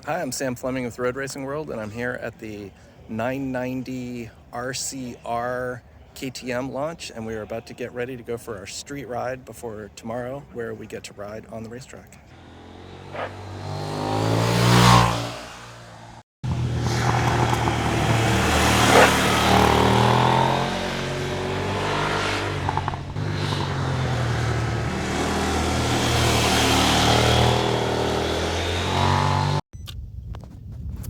Hi, I'm Sam Fleming with Road Racing World, and I'm here at the 990 RC R KTM launch, and we are about to get ready to go for our street ride before tomorrow, where we get to ride on the racetrack.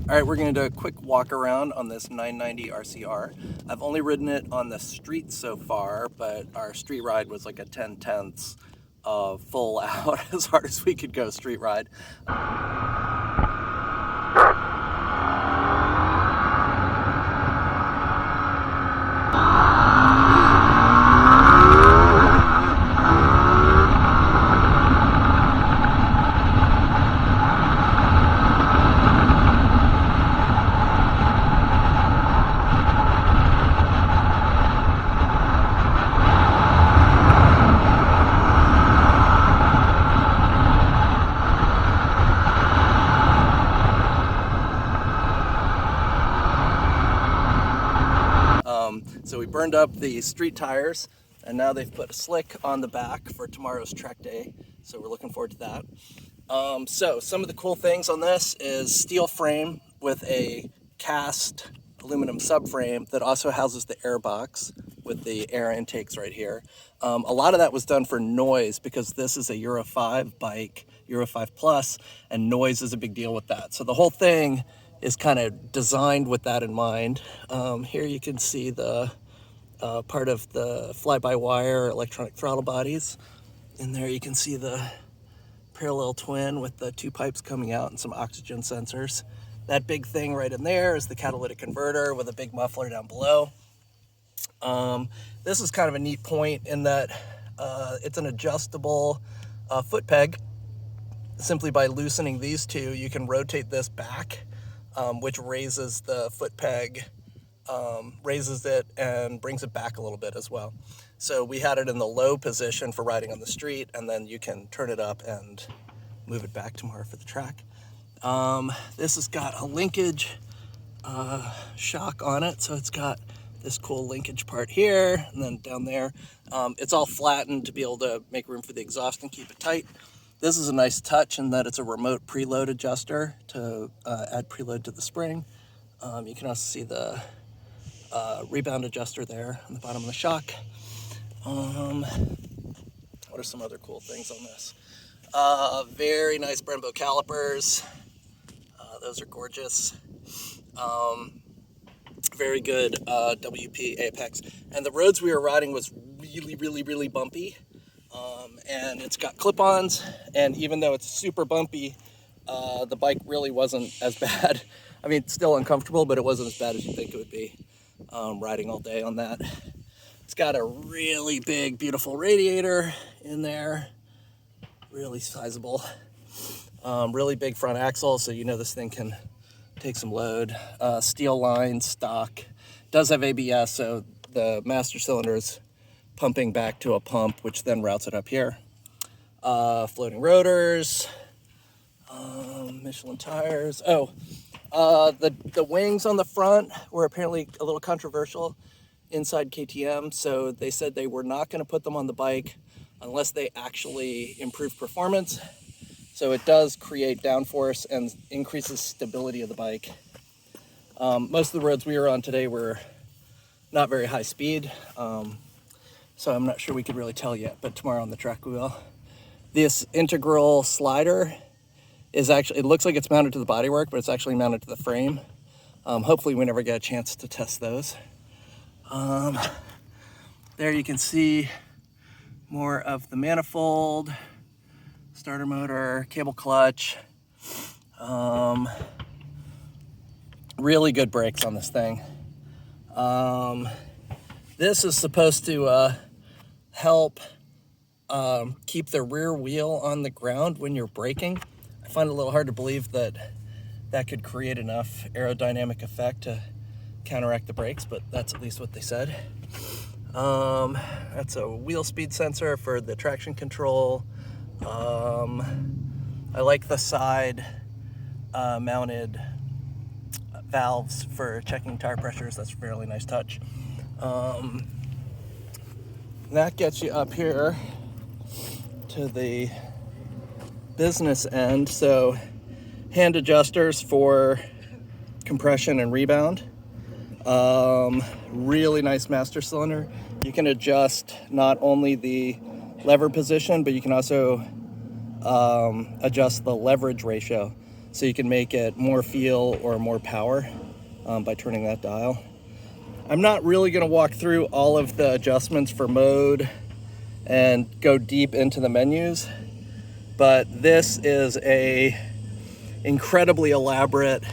All right, we're going to do a quick walk around on this 990 RCR. I've only ridden it on the street so far, but our street ride was like a 10/10 full out as hard as we could go street ride. So we burned up the street tires, and now they've put a slick on the back for tomorrow's track day. So we're looking forward to that. So some of the cool things on this is steel frame with a cast aluminum subframe that also houses the air box with the air intakes right here. A lot of that was done for noise because this is a Euro 5 bike, Euro 5 Plus, and noise is a big deal with that. So the whole thing is kind of designed with that in mind. Here you can see the part of the fly-by-wire electronic throttle bodies. And there you can see the parallel twin with the two pipes coming out and some oxygen sensors. That big thing right in there is the catalytic converter with a big muffler down below. This is kind of a neat point in that it's an adjustable foot peg. Simply by loosening these two, you can rotate this back, which raises the foot peg, raises it and brings it back a little bit as well. So we had it in the low position for riding on the street, and then you can turn it up and move it back tomorrow for the track. This has got a linkage shock on it, so it's got this cool linkage part here, and then down there. It's all flattened to be able to make room for the exhaust and keep it tight. This is a nice touch in that it's a remote preload adjuster to add preload to the spring. You can also see the rebound adjuster there on the bottom of the shock. What are some other cool things on this? Very nice Brembo calipers. Those are gorgeous. Very good WP Apex. And the roads we were riding was really bumpy. And it's got clip-ons, and even though it's super bumpy, the bike really wasn't as bad. I mean, it's still uncomfortable, but it wasn't as bad as you think it would be riding all day on that. It's got a really big, beautiful radiator in there, really sizable. Really big front axle, so you know this thing can take some load. Steel line, stock. Does have ABS, so the master cylinder is pumping back to a pump, which then routes it up here. Floating rotors, Michelin tires. The wings on the front were apparently a little controversial inside KTM, so they said they were not going to put them on the bike unless they actually improve performance. So it does create downforce and increases stability of the bike. Most of the roads we were on today were not very high speed, so I'm not sure we could really tell yet, but tomorrow on the track we will. This integral slider is actually, it looks like it's mounted to the bodywork, but it's actually mounted to the frame. Hopefully we never get a chance to test those. There you can see more of the manifold, starter motor, cable clutch. Really good brakes on this thing. This is supposed to help keep the rear wheel on the ground when you're braking. I find it a little hard to believe that that could create enough aerodynamic effect to counteract the brakes, but that's at least what they said. That's a wheel speed sensor for the traction control. I like the side mounted valves for checking tire pressures. That's a really nice touch. That gets you up here to the business end. So hand adjusters for compression and rebound. Really nice master cylinder. You can adjust not only the lever position, but you can also adjust the leverage ratio. So you can make it more feel or more power by turning that dial. I'm not really going to walk through all of the adjustments for mode and go deep into the menus, but this is a incredibly elaborate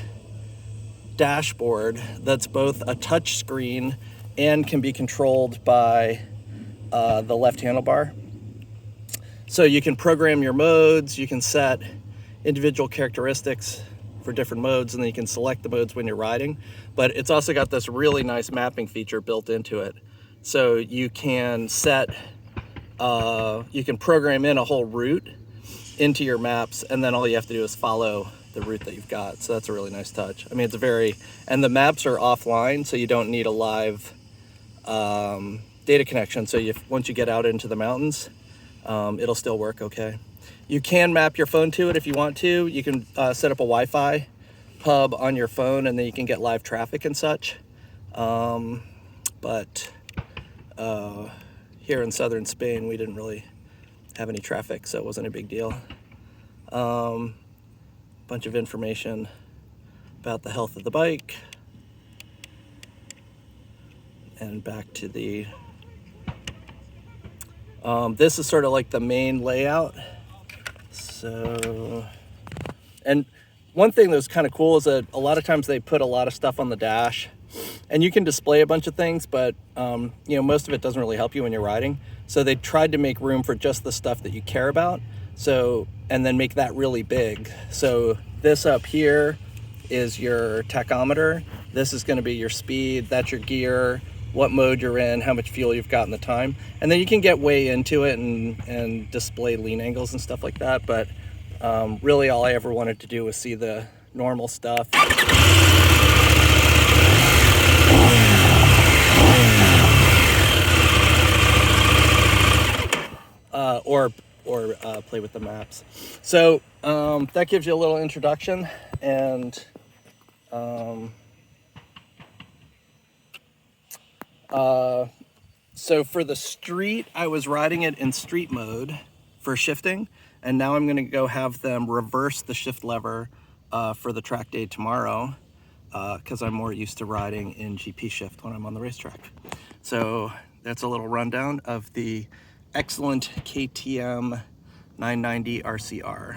dashboard that's both a touch screen and can be controlled by the left handlebar. So you can program your modes, you can set individual characteristics for different modes, and then you can select the modes when you're riding. But it's also got this really nice mapping feature built into it. So you can set, you can program in a whole route into your maps, and then all you have to do is follow the route that you've got. So that's a really nice touch. I mean, it's a very, and the maps are offline, so you don't need a live data connection. So once you get out into the mountains, it'll still work okay. You can map your phone to it if you want to. You can set up a Wi-Fi hub on your phone, and then you can get live traffic and such. But here in southern Spain, we didn't really have any traffic, so it wasn't a big deal. Bunch of information about the health of the bike. And back to the, this is sort of like the main layout. So, and one thing that's kind of cool is that a lot of times they put a lot of stuff on the dash, and you can display a bunch of things, but you know, most of it doesn't really help you when you're riding. So they tried to make room for just the stuff that you care about. So, and then make that really big. So this up here is your tachometer. This is going to be your speed. That's your gear, what mode you're in, how much fuel you've got in the time. And then you can get way into it and display lean angles and stuff like that. But really all I ever wanted to do was see the normal stuff. Or play with the maps. So that gives you a little introduction, and so for the street, I was riding it in street mode for shifting, and now I'm gonna go have them reverse the shift lever for the track day tomorrow, because I'm more used to riding in GP shift when I'm on the racetrack. So that's a little rundown of the excellent KTM 990 RCR.